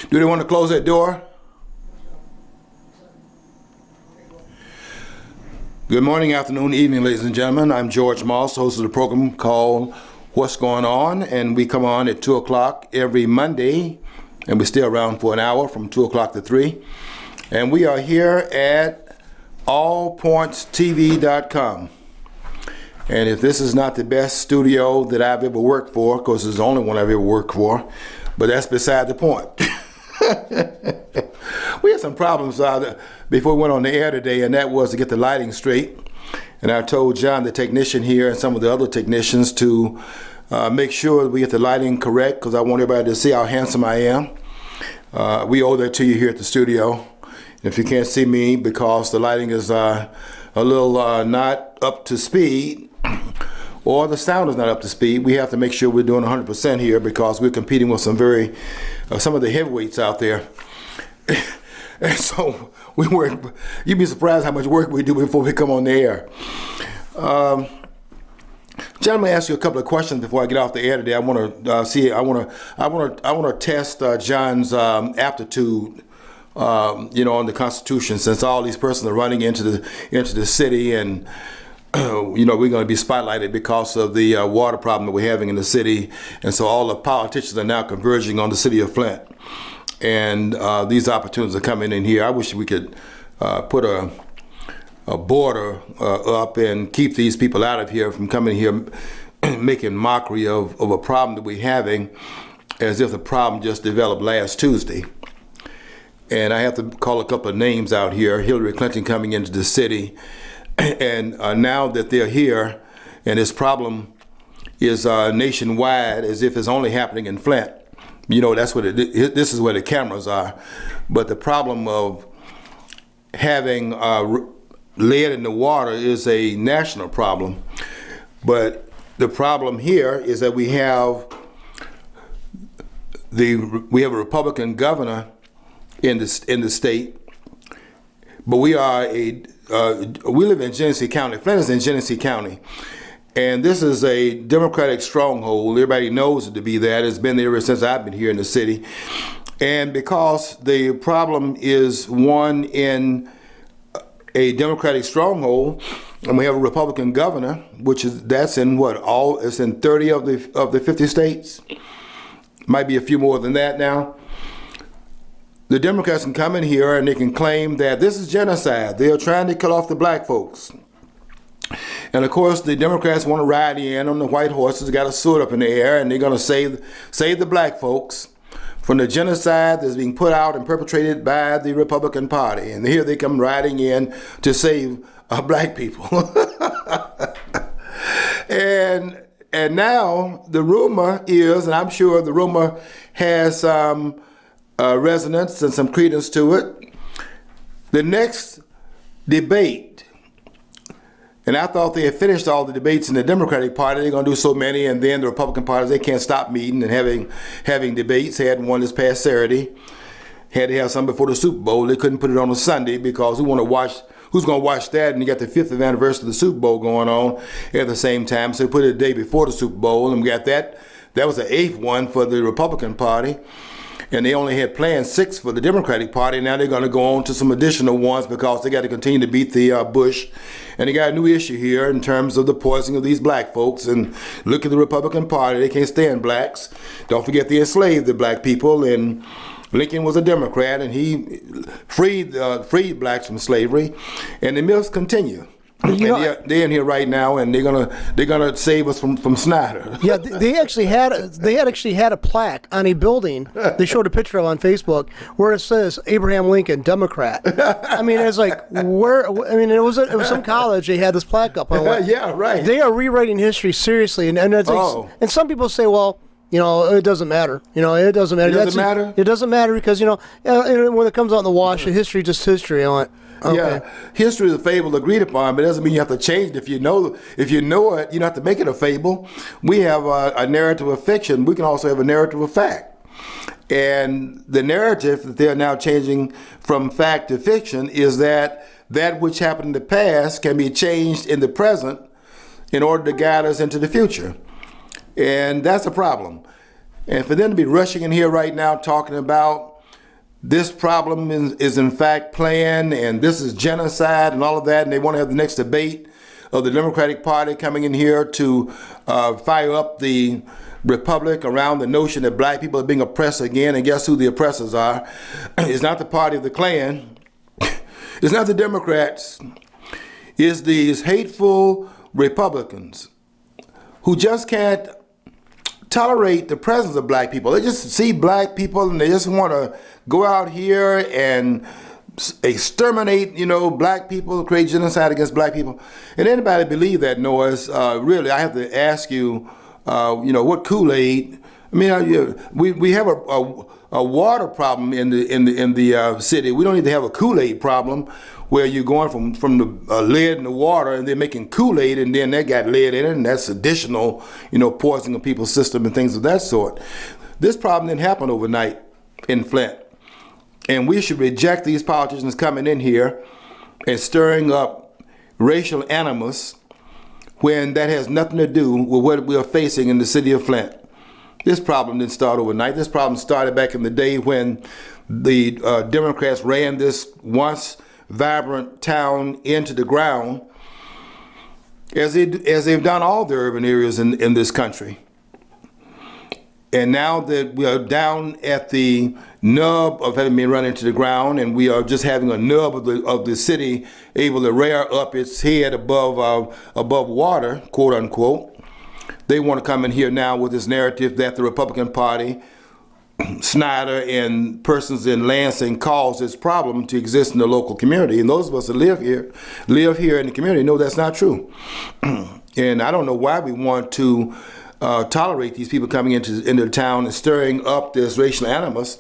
Do they want to close that door? Good morning, afternoon, evening, ladies and gentlemen. I'm George Moss, host of the program called What's Going On, and we come on at 2 o'clock every Monday, and we're still around for an hour from 2 o'clock to 3. And we are here at allpointstv.com. And if this is not the best studio that I've ever worked for, of course it's the only one I've ever worked for, but that's beside the point. We had some problems before we went on the air today, and that was to get the lighting straight. And I told John, the technician here, and some of the other technicians to make sure we get the lighting correct, because I want everybody to see how handsome I am. We owe that to you here at the studio. If you can't see me because the lighting is a little not up to speed, or the sound is not up to speed, we have to make sure we're doing 100% here, because we're competing with some of the heavyweights out there. And so we work. You'd be surprised how much work we do before we come on the air. John, I'm going to ask you a couple of questions before I get off the air today. I want to test John's aptitude, on the Constitution, since all these persons are running into the city, and we're going to be spotlighted because of the water problem that we're having in the city, and so all the politicians are now converging on the city of Flint, and these opportunities are coming in here. I wish we could put a border up and keep these people out of here from coming here making mockery of a problem that we're having, as if the problem just developed last Tuesday. And I have to call a couple of names out here. Hillary Clinton coming into the city, and now that they're here, and this problem is nationwide, as if it's only happening in Flint. That's what this is where the cameras are. But the problem of having lead in the water is a national problem. But the problem here is that we have a Republican governor in the state, but we live in Genesee County. Flint is in Genesee County, and this is a Democratic stronghold. Everybody knows it to be that. It's been there ever since I've been here in the city. And because the problem is one in a Democratic stronghold, and we have a Republican governor, that's in it's in 30 of the 50 states. Might be a few more than that now. The Democrats can come in here and they can claim that this is genocide. They are trying to kill off the black folks. And of course, the Democrats want to ride in on the white horses, got a sword up in the air, and they're going to save the black folks from the genocide that's being put out and perpetrated by the Republican Party. And here they come riding in to save black people. And now the rumor is, and I'm sure the rumor has some resonance and some credence to it, the next debate, and I thought they had finished all the debates in the Democratic Party. They're going to do so many, and then the Republican Party, they can't stop meeting and having debates. They had one this past Saturday. Had to have some before the Super Bowl. They couldn't put it on a Sunday because who's going to watch that? And you got the 50th anniversary of the Super Bowl going on at the same time. So they put it the day before the Super Bowl, and we got that. That was the 8th one for the Republican Party. And they only had planned 6 for the Democratic Party. Now they're going to go on to some additional ones because they got to continue to beat the Bush. And they got a new issue here in terms of the poisoning of these black folks. And look at the Republican Party. They can't stand blacks. Don't forget they enslaved the black people. And Lincoln was a Democrat, and he freed blacks from slavery. And the myths continue. They're in here right now, and they're gonna save us from Snyder. Yeah, they had a plaque on a building. They showed a picture of on Facebook where it says Abraham Lincoln, Democrat. I mean, it's like where? I mean, it was some college. They had this plaque up. Yeah, right. They are rewriting history seriously, and it's like, and some people say, well, it doesn't matter. It doesn't matter. It doesn't matter? It doesn't matter because, when it comes out in the wash, history just history on it. Okay. Yeah, history is a fable agreed upon, but it doesn't mean you have to change it. If you know it, you don't have to make it a fable. We have a narrative of fiction. We can also have a narrative of fact. And the narrative that they're now changing from fact to fiction is that which happened in the past can be changed in the present in order to guide us into the future. And that's a problem. And for them to be rushing in here right now talking about this problem is in fact planned, and this is genocide and all of that, and they want to have the next debate of the Democratic Party coming in here to fire up the Republic around the notion that black people are being oppressed again, and guess who the oppressors are? It's not the party of the Klan. It's not the Democrats. It's these hateful Republicans who just can't tolerate the presence of black people. They just see black people and they just want to go out here and exterminate, black people, create genocide against black people. And anybody believe that noise? Really, I have to ask you, what Kool-Aid? I mean, we have a water problem in the city. We don't need to have a Kool-Aid problem where you're going from the lead in the water and they're making Kool-Aid and then that got lead in it and that's additional, poisoning of people's system and things of that sort. This problem didn't happen overnight in Flint. And we should reject these politicians coming in here and stirring up racial animus when that has nothing to do with what we are facing in the city of Flint. This problem didn't start overnight. This problem started back in the day when the Democrats ran this once vibrant town into the ground, as they've done all the urban areas in this country. And now that we are down at the nub of having been run into the ground, and we are just having a nub of the city able to rear up its head above water, quote unquote, they want to come in here now with this narrative that the Republican Party, Snyder and persons in Lansing caused this problem to exist in the local community. And those of us that live here in the community know that's not true. And I don't know why we want to tolerate these people coming into the town and stirring up this racial animus,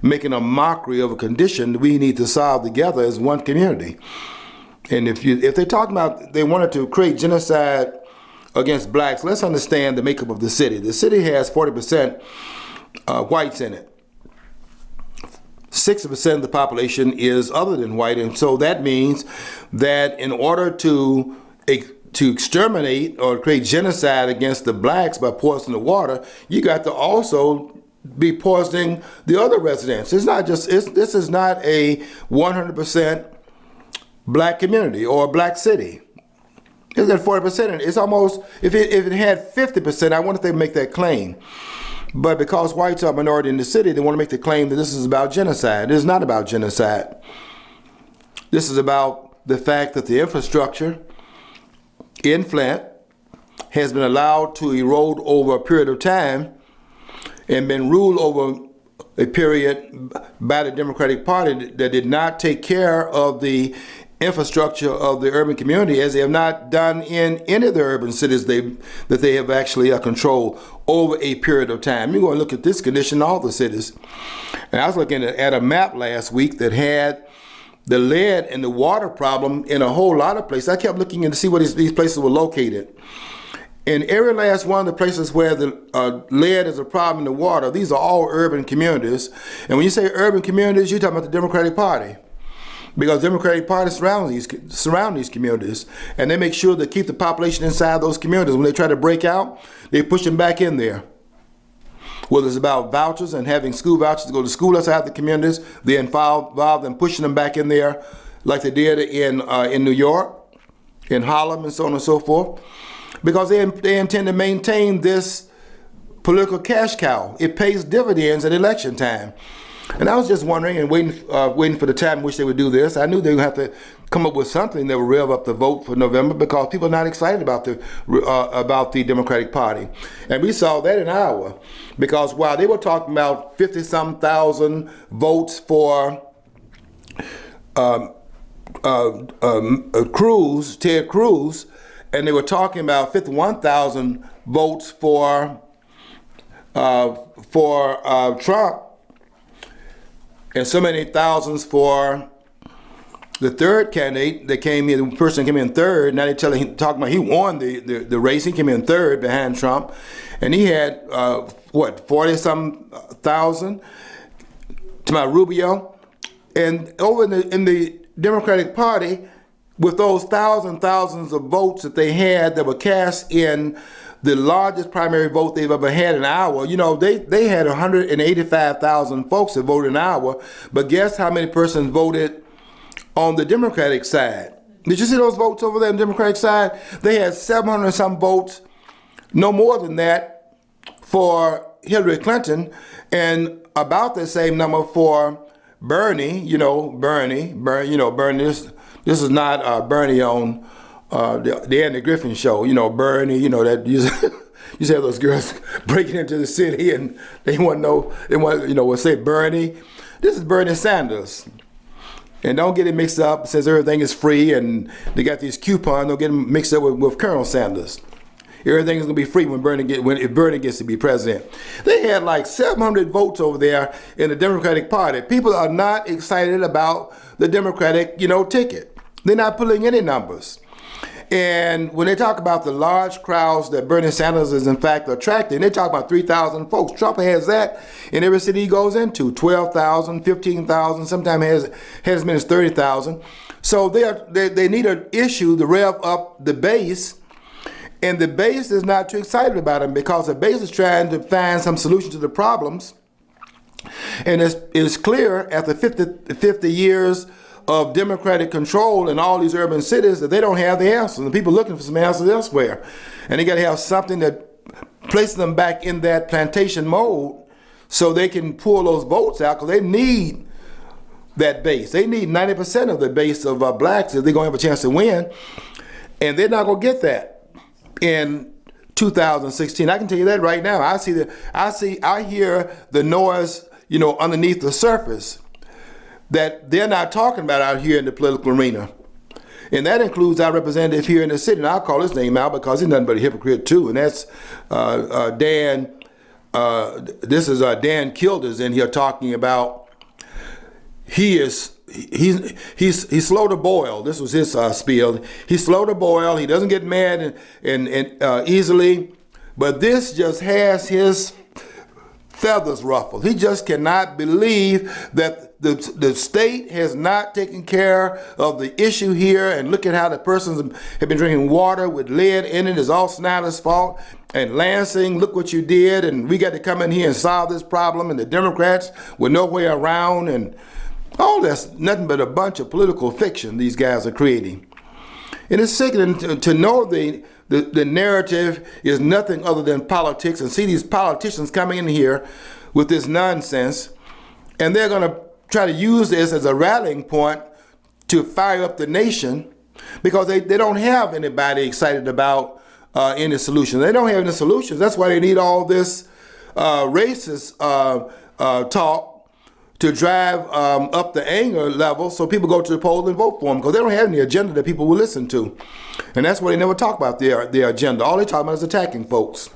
making a mockery of a condition that we need to solve together as one community. And if they're talking about they wanted to create genocide against blacks, let's understand the makeup of the city. The city has 40% whites in it. 60% of the population is other than white, and so that means that in order to exterminate or create genocide against the blacks by poisoning the water, you got to also be poisoning the other residents. This is not a 100% black community or a black city. It's got 40%, and it's almost, if it had 50%, I wonder if they make that claim. But because whites are a minority in the city, they want to make the claim that this is about genocide. It is not about genocide. This is about the fact that the infrastructure in Flint has been allowed to erode over a period of time and been ruled over a period by the Democratic Party that did not take care of the infrastructure of the urban community, as they have not done in any of the urban cities that they have actually controlled over a period of time. You're going to look at this condition in all the cities. And I was looking at a map last week that had the lead and the water problem in a whole lot of places. I kept looking in to see where these places were located. In every last one of the places where the lead is a problem in the water, these are all urban communities. And when you say urban communities, you're talking about the Democratic Party. Because the Democratic Party surround these communities, and they make sure to keep the population inside those communities. When they try to break out, they push them back in there. Whether it's about vouchers and having school vouchers to go to school outside the communities, they're involved in pushing them back in there, like they did in New York, in Harlem, and so on and so forth. Because they intend to maintain this political cash cow. It pays dividends at election time. And I was just wondering and waiting for the time in which they would do this. I knew they would have to come up with something that would rev up the vote for November, because people are not excited about the Democratic Party. And we saw that in Iowa, because while they were talking about 50-some thousand votes for Ted Cruz, and they were talking about 51,000 votes for Trump, and so many thousands for the third candidate that came in, the person that came in third. Now they're talking about he won the race. He came in third behind Trump, and he had 40-some thousand to my Rubio, and over in the Democratic Party, with those thousands of votes that they had that were cast in the largest primary vote they've ever had in Iowa. You know, they had 185,000 folks that voted in Iowa, but guess how many persons voted on the Democratic side? Did you see those votes over there on the Democratic side? They had 700 and some votes, no more than that, for Hillary Clinton, and about the same number for Bernie. Bernie. This is not Bernie on the Andy Griffin show. Bernie. That you see those girls breaking into the city and they want to know. They want will say Bernie. This is Bernie Sanders. And don't get it mixed up, since everything is free and they got these coupons, don't get them mixed up with Colonel Sanders. Everything is going to be free if Bernie gets to be president. They had like 700 votes over there in the Democratic Party. People are not excited about the Democratic, ticket. They're not pulling any numbers. And when they talk about the large crowds that Bernie Sanders is in fact attracting, they talk about 3,000 folks. Trump has that in every city he goes into, 12,000, 15,000, sometimes has as many as 30,000. So they need an issue to rev up the base, and the base is not too excited about him because the base is trying to find some solution to the problems. And it's clear after 50 years of Democratic control in all these urban cities that they don't have the answers. And people looking for some answers elsewhere. And they got to have something that places them back in that plantation mode so they can pull those votes out, because they need that base. They need 90% of the base of blacks if they're going to have a chance to win. And they're not going to get that in 2016. I can tell you that right now. I hear the noise, underneath the surface that they're not talking about out here in the political arena. And that includes our representative here in the city. And I'll call his name out because he's nothing but a hypocrite too. And that's Dan, this is Dan Kilders in here talking about he's slow to boil. This was his spiel. He's slow to boil. He doesn't get mad and easily. But this just has his feathers ruffled. He just cannot believe that the state has not taken care of the issue here. And look at how the persons have been drinking water with lead in it. It's all Snyder's fault. And Lansing, look what you did. And we got to come in here and solve this problem. And the Democrats were nowhere around. And all that's nothing but a bunch of political fiction these guys are creating. And it's sickening to know the narrative is nothing other than politics, and see these politicians coming in here with this nonsense, and they're going to try to use this as a rallying point to fire up the nation, because they don't have anybody excited about any solutions. They don't have any solutions. That's why they need all this racist talk to drive up the anger level so people go to the polls and vote for them, because they don't have any agenda that people will listen to. And that's why they never talk about their agenda. All they talk about is attacking folks.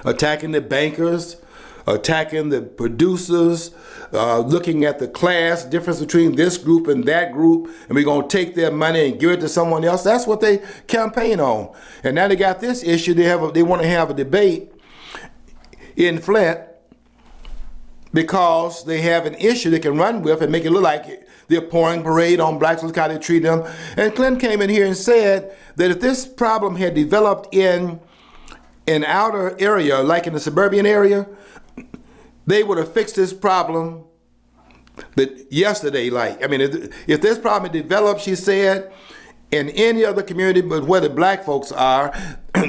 Attacking the bankers, attacking the producers, looking at the class difference between this group and that group, and we're going to take their money and give it to someone else. That's what they campaign on. And now they got this issue. They want to have a debate in Flint, because they have an issue they can run with and make it look like they're pouring parade on blacks, look how they treat them. And Clinton came in here and said that if this problem had developed in an outer area, like in the suburban area, they would have fixed this problem yesterday. If this problem had developed, she said, in any other community but where the black folks are,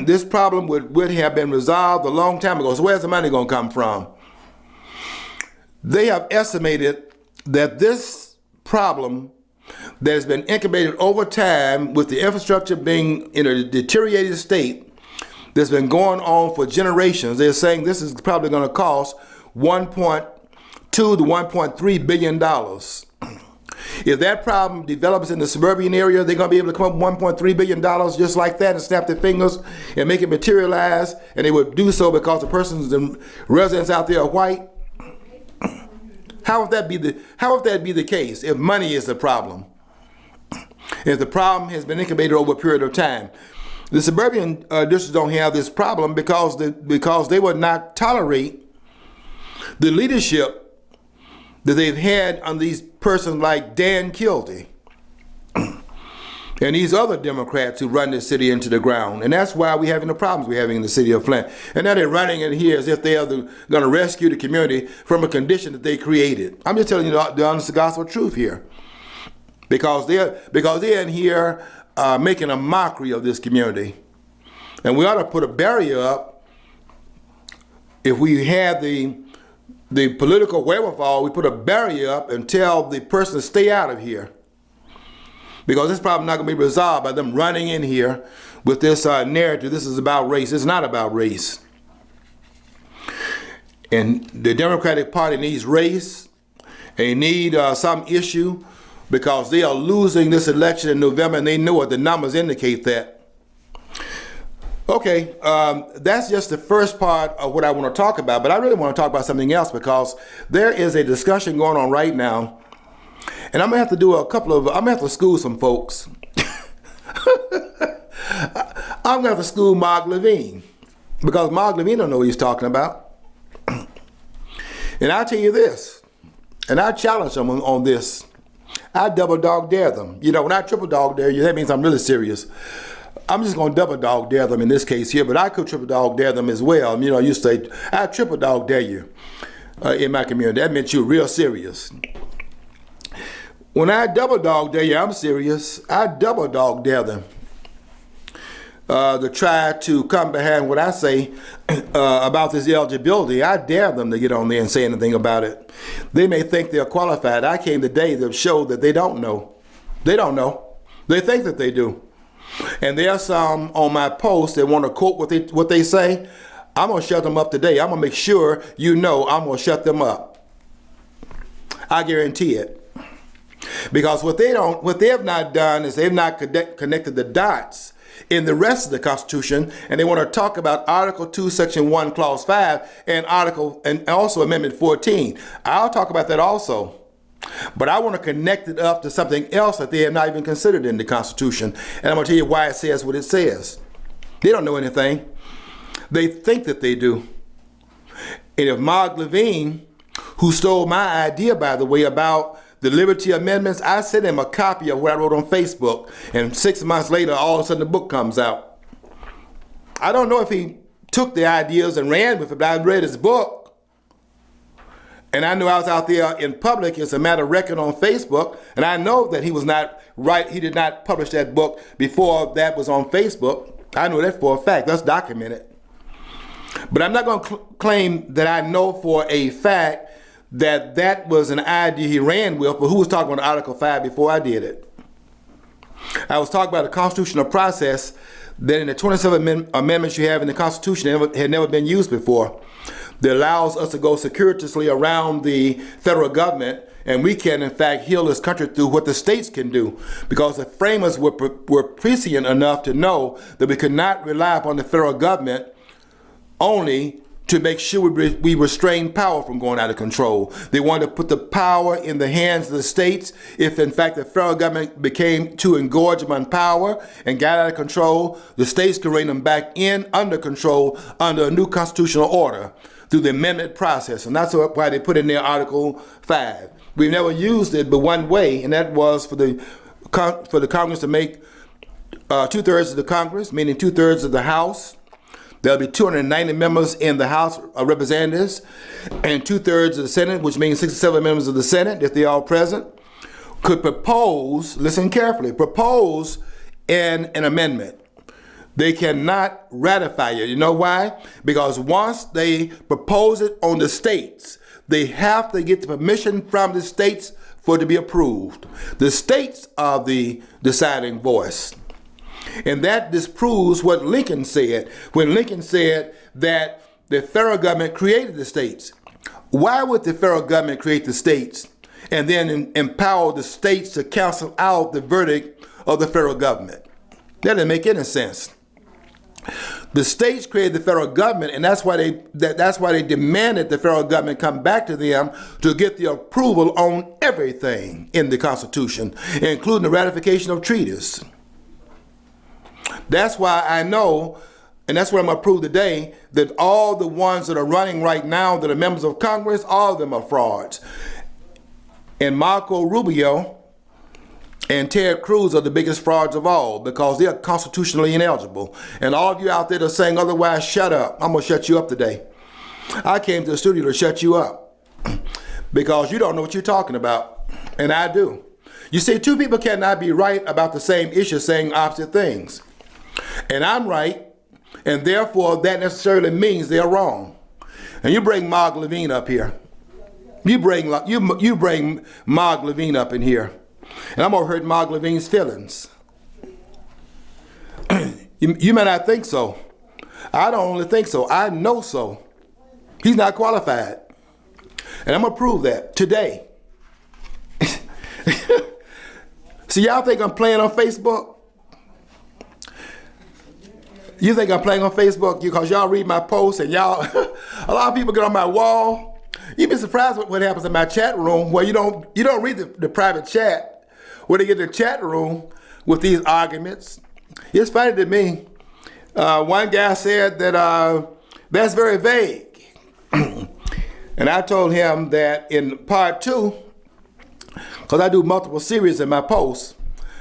this problem would have been resolved a long time ago. So where's the money going to come from? They have estimated that this problem that has been incubated over time, with the infrastructure being in a deteriorated state that's been going on for generations, they're saying this is probably going to cost $1.2 to $1.3 billion. If that problem develops in the suburban area, they're going to be able to come up with $1.3 billion just like that and snap their fingers and make it materialize. And they would do so because the residents out there are white. How would that be the case if money is the problem? If the problem has been incubated over a period of time. The suburban districts don't have this problem because they would not tolerate the leadership that they've had on these persons like Dan Kildee. and these other Democrats who run this city into the ground. And that's why we're having the problems we're having in the city of Flint. And now they're running in here as if they are going to rescue the community from a condition that they created. I'm just telling you the honest gospel truth here. Because they're in here making a mockery of this community. And we ought to put a barrier up. If we had the political wherewithal, we put a barrier up and tell the person to stay out of here. Because this problem not going to be resolved by them running in here with this narrative. This is about race. It's not about race. And the Democratic Party needs race. They need some issue because they are losing this election in November, and they know it. The numbers indicate that. Okay, that's just the first part of what I want to talk about, but I really want to talk about something else because there is a discussion going on right now. And I'm going to have to I'm going to have to school some folks. I'm going to have to school Mark Levine because Mark Levine don't know what he's talking about. And I'll tell you this, and I challenge them on this. I double dog dare them. You know, when I triple dog dare you, that means I'm really serious. I'm just going to double dog dare them in this case here, but I could triple dog dare them as well. You know, you say, I triple dog dare you in my community. That meant you're real serious. When I double dog dare you, I'm serious. I double dog dare them to try to come behind what I say about this eligibility. I dare them to get on there and say anything about it. They may think they're qualified. I came today to show that they don't know. They don't know. They think that they do. And there are some on my post that want to quote what they say. I'm going to shut them up today. I'm going to make sure you know I'm going to shut them up. I guarantee it. Because what they have not done is they've not connected the dots in the rest of the Constitution, and they want to talk about Article 2, Section 1, Clause 5, and also Amendment 14. I'll talk about that also. But I want to connect it up to something else that they have not even considered in the Constitution. And I'm going to tell you why it says what it says. They don't know anything. They think that they do. And if Mark Levine, who stole my idea, by the way, about the Liberty Amendments, I sent him a copy of what I wrote on Facebook. And 6 months later, all of a sudden the book comes out. I don't know if he took the ideas and ran with it, but I read his book. And I knew I was out there in public as a matter of record on Facebook. And I know that he was not right. He did not publish that book before that was on Facebook. I know that for a fact. That's documented. But I'm not going to claim that I know for a fact that that was an idea he ran with, but who was talking about Article 5 before I did it? I was talking about a constitutional process that in the 27 amendments you have in the Constitution had never been used before, that allows us to go circuitously around the federal government, and we can in fact heal this country through what the states can do, because the framers were prescient enough to know that we could not rely upon the federal government only to make sure we restrain power from going out of control. They wanted to put the power in the hands of the states. If in fact the federal government became too engorged on power and got out of control, the states could rein them back in under control under a new constitutional order through the amendment process. And that's why they put in there Article 5. We've never used it but one way, and that was for the Congress to make 2/3 of the Congress, meaning 2/3 of the House. There'll be 290 members in the House of Representatives and 2/3 of the Senate, which means 67 members of the Senate, if they're all present, could propose, listen carefully, propose an amendment. They cannot ratify it. You know why? Because once they propose it on the states, they have to get the permission from the states for it to be approved. The states are the deciding voice. And that disproves what Lincoln said when Lincoln said that the federal government created the states. Why would the federal government create the states and then empower the states to cancel out the verdict of the federal government? That didn't make any sense. The states created the federal government, and that's why they demanded the federal government come back to them to get the approval on everything in the Constitution, including the ratification of treaties. That's why I know, and that's what I'm going to prove today, that all the ones that are running right now that are members of Congress, all of them are frauds. And Marco Rubio and Ted Cruz are the biggest frauds of all because they're constitutionally ineligible. And all of you out there that are saying otherwise, shut up. I'm going to shut you up today. I came to the studio to shut you up because you don't know what you're talking about, and I do. You see, two people cannot be right about the same issue saying opposite things. And I'm right, and therefore that necessarily means they're wrong. And you bring Mark Levine up here. You bring Mark Levine up in here. And I'm going to hurt Mark Levine's feelings. You may not think so. I don't only think so. I know so. He's not qualified. And I'm going to prove that today. See, y'all think I'm playing on Facebook? You think I'm playing on Facebook because y'all read my posts and y'all, a lot of people get on my wall. You'd be surprised what happens in my chat room where you don't read the private chat, where they get in the chat room with these arguments. It's funny to me. One guy said that that's very vague. And I told him that in part 2, because I do multiple series in my posts,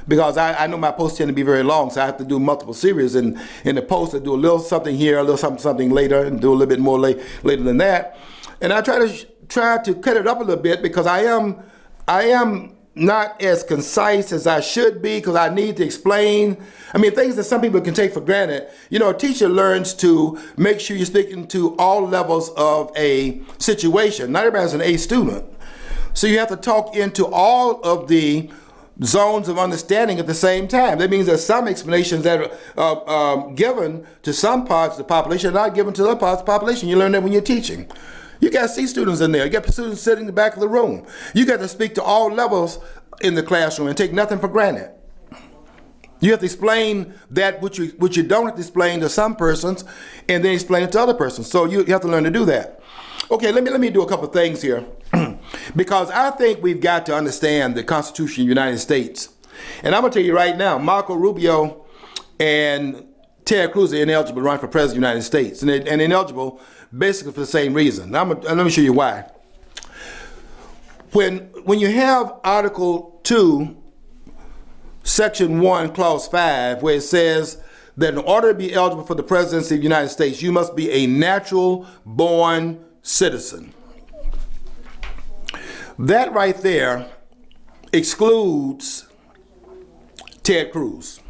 because I know my posts tend to be very long, so I have to do multiple series. And in the post, I do a little something here, a little something later, and do a little bit more later than that. And I try to cut it up a little bit because I am not as concise as I should be because I need to explain. I mean, things that some people can take for granted. You know, a teacher learns to make sure you're speaking to all levels of a situation. Not everybody's an A student. So you have to talk into all of the zones of understanding at the same time. That means there's some explanations that are given to some parts of the population, not given to other parts of the population. You learn that when you're teaching. You got C students in there. You got students sitting in the back of the room. You got to speak to all levels in the classroom and take nothing for granted. You have to explain that which you don't have to explain to some persons, and then explain it to other persons. So you have to learn to do that. Okay, let me do a couple of things here, because I think we've got to understand the Constitution of the United States. And I'm going to tell you right now, Marco Rubio and Ted Cruz are ineligible to run for president of the United States, and ineligible basically for the same reason. Let me show you why. When you have Article 2, Section 1, Clause 5, where it says that in order to be eligible for the presidency of the United States, you must be a natural-born citizen. That right there excludes Ted Cruz.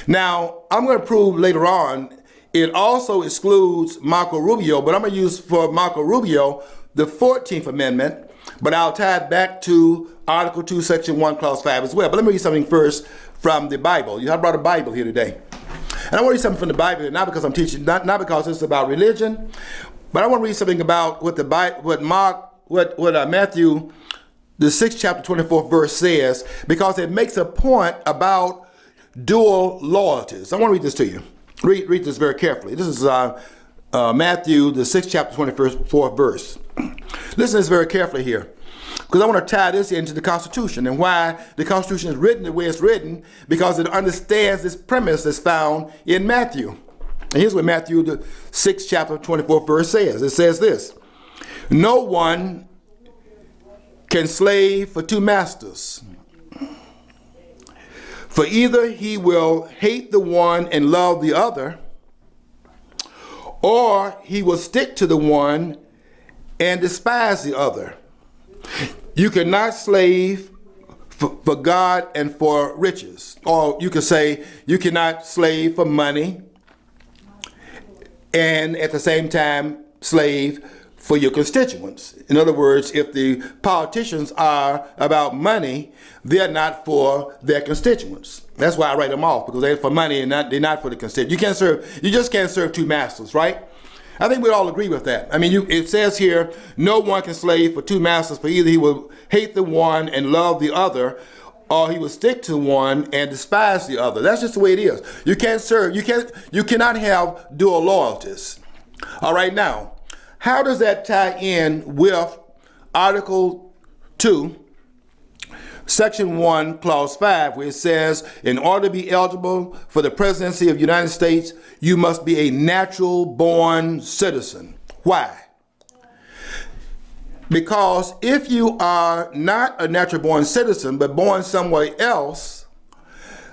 Now, I'm going to prove later on it also excludes Marco Rubio, but I'm going to use for Marco Rubio the 14th Amendment, but I'll tie it back to Article 2, Section 1, Clause 5 as well. But let me read something first from the Bible. I brought a Bible here today. And I want to read something from the Bible, not because I'm teaching, not because it's about religion, but I want to read something about what Matthew, the 6th chapter, 24th verse says, because it makes a point about dual loyalties. I want to read this to you. Read this very carefully. This is Matthew, the 6th chapter, 24th verse. Listen to this very carefully here, because I want to tie this into the Constitution and why the Constitution is written the way it's written, because it understands this premise that's found in Matthew. And here's what Matthew, the 6th chapter, 24th verse says. It says this: no one can slave for two masters. For either he will hate the one and love the other, or he will stick to the one and despise the other. You cannot slave for God and for riches. Or you could say you cannot slave for money and at the same time slave for your constituents. In other words, if the politicians are about money, they're not for their constituents. That's why I write them off, because they're for money and they're not for the constituents. You just can't serve two masters, right? I think we all agree with that. I mean, it says here, no one can slave for two masters, for either he will hate the one and love the other, or he will stick to one and despise the other. That's just the way it is. You cannot have dual loyalties. All right, now, how does that tie in with Article 2, Section 1, Clause 5, where it says, in order to be eligible for the presidency of the United States, you must be a natural-born citizen. Why? Because if you are not a natural born citizen, but born somewhere else,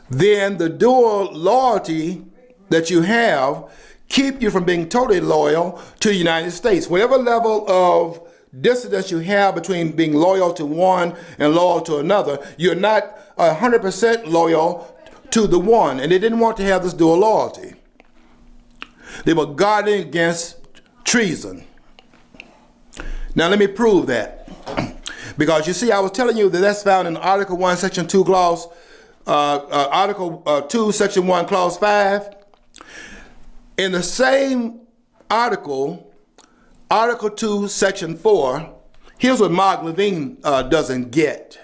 then the dual loyalty that you have keep you from being totally loyal to the United States. Whatever level of dissonance you have between being loyal to one and loyal to another, you're not 100% loyal to the one. And they didn't want to have this dual loyalty. They were guarding against treason. Now let me prove that. Because you see, I was telling you that that's found in Article 1, Section 2, Clause, Article 2, Section 1, Clause 5. In the same article, Article 2, Section 4, here's what Mark Levine doesn't get.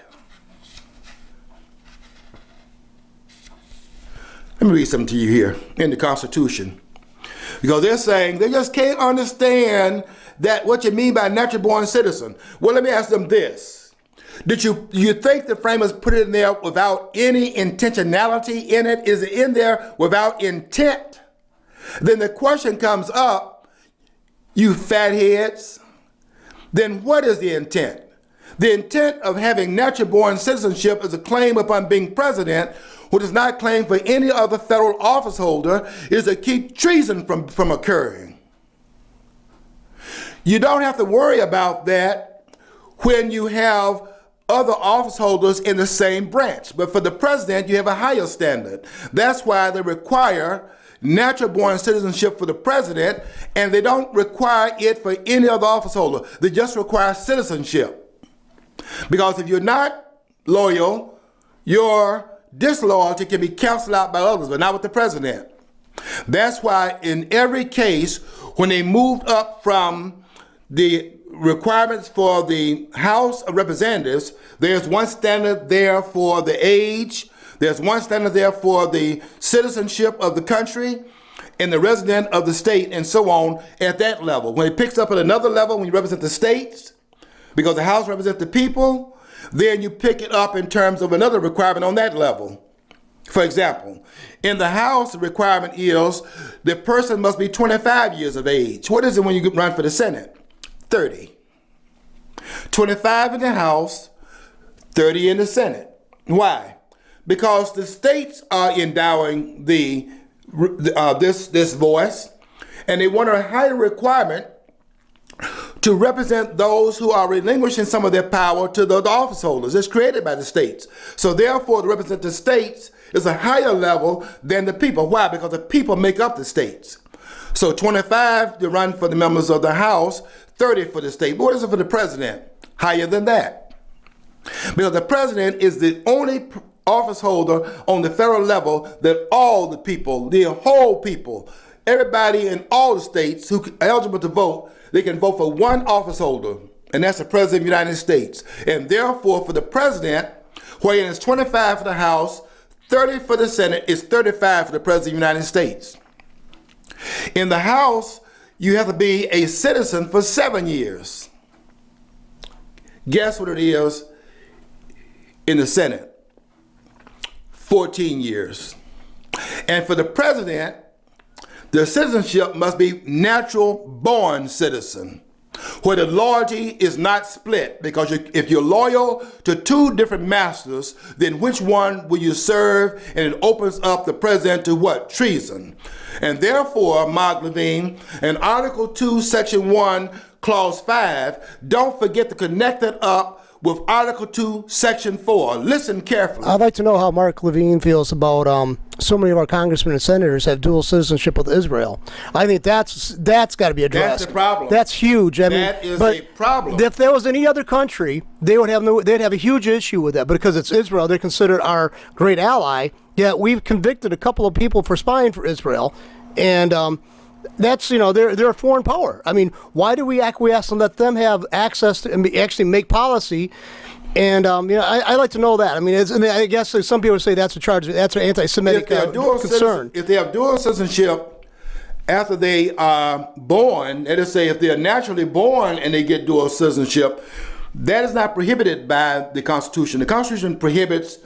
Let me read something to you here in the Constitution. Because they're saying they just can't understand that what you mean by natural born citizen. Well, let me ask them this. Did you think the framers put it in there without any intentionality in it? Is it in there without intent? Then the question comes up, you fatheads, then what is the intent? The intent of having natural born citizenship is a claim upon being president, who does not claim for any other federal office holder, is to keep treason from occurring. You don't have to worry about that when you have other office holders in the same branch. But for the president, you have a higher standard. That's why they require natural born citizenship for the president, and they don't require it for any other office holder. They just require citizenship. Because if you're not loyal, your disloyalty can be canceled out by others, but not with the president. That's why in every case, when they moved up from the requirements for the House of Representatives, there's one standard there for the age, there's one standard there for the citizenship of the country and the resident of the state, and so on at that level. When it picks up at another level, when you represent the states, because the House represents the people, then you pick it up in terms of another requirement on that level. For example, in the House, the requirement is the person must be 25 years of age. What is it when you run for the Senate? 30. 25 in the House, 30 in the Senate. Why? Because the states are endowing this voice, and they want a higher requirement to represent those who are relinquishing some of their power to the office holders. It's created by the states. So therefore, to represent the states is a higher level than the people. Why? Because the people make up the states. So 25 to run for the members of the House, 30 for the state. But what is it for the president? Higher than that. Because the president is the only office holder on the federal level that all the people, the whole people, everybody in all the states who are eligible to vote, they can vote for one office holder, and that's the President of the United States. And therefore, for the President, where it's 25 for the House, 30 for the Senate, it's 35 for the President of the United States. In the House, you have to be a citizen for 7 years. Guess what it is in the Senate? 14 years. And for the President, the citizenship must be natural born citizen, where the loyalty is not split, because if you're loyal to two different masters, then which one will you serve? And it opens up the president to what? Treason. And therefore, Mark Levine, in Article 2, Section 1, Clause 5, don't forget to connect it up with Article 2, Section 4. Listen carefully. I'd like to know how Mark Levine feels about so many of our congressmen and senators have dual citizenship with Israel. I think that's got to be addressed. That's the problem. That's huge. That is a problem. If there was any other country, they'd have a huge issue with that. But because it's Israel, they're considered our great ally. Yet we've convicted a couple of people for spying for Israel, and that's, they're a foreign power. I mean, why do we acquiesce and let them have access to and actually make policy? And I like to know that. I mean, I guess some people say that's a charge. That's an anti-Semitic concern. If they have dual citizenship after they are born, let us say if they are naturally born and they get dual citizenship, that is not prohibited by the Constitution. The Constitution prohibits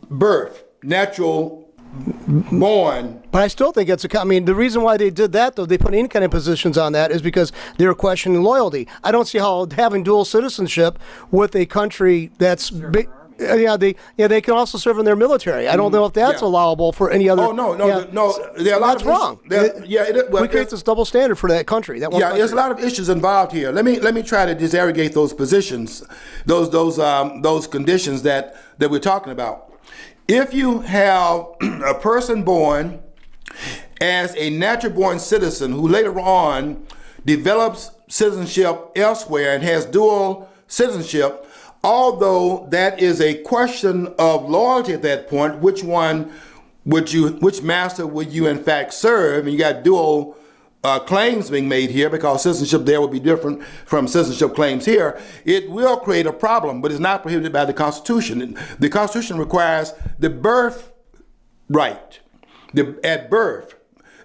birth, natural born. But I still think I mean, the reason why they did that, though, they put any kind of positions on that is because they were questioning loyalty. I don't see how having dual citizenship with a country that's big. They can also serve in their military. I don't know if that's allowable for any other. Oh no. There are a lot that's wrong. We create this double standard for that country. That one country. There's a lot of issues involved here. Let me try to disaggregate those positions, those conditions that we're talking about. If you have a person born as a natural-born citizen who later on develops citizenship elsewhere and has dual citizenship, although that is a question of loyalty at that point, which master would you in fact serve? And you got dual claims being made here because citizenship there will be different from citizenship claims here. It will create a problem, but it's not prohibited by the Constitution. The Constitution requires the birth right at birth.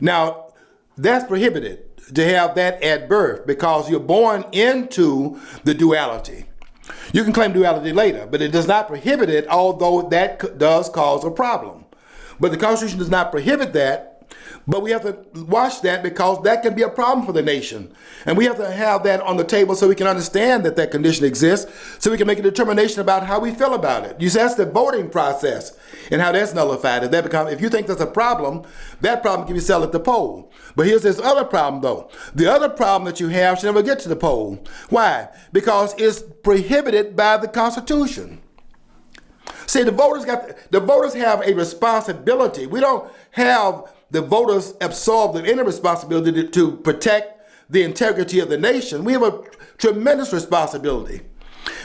Now, that's prohibited to have that at birth because you're born into the duality. You can claim duality later, but it does not prohibit it, although that does cause a problem. But the Constitution does not prohibit that, but we have to watch that because that can be a problem for the nation. And we have to have that on the table so we can understand that that condition exists, so we can make a determination about how we feel about it. You see, that's the voting process and how that's nullified. If you think there's a problem, that problem can be settled at the poll. But here's this other problem, though. The other problem that you have should never get to the poll. Why? Because it's prohibited by the Constitution. See, the voters have a responsibility. We don't have the voters absorbed of any responsibility to protect the integrity of the nation. We have a tremendous responsibility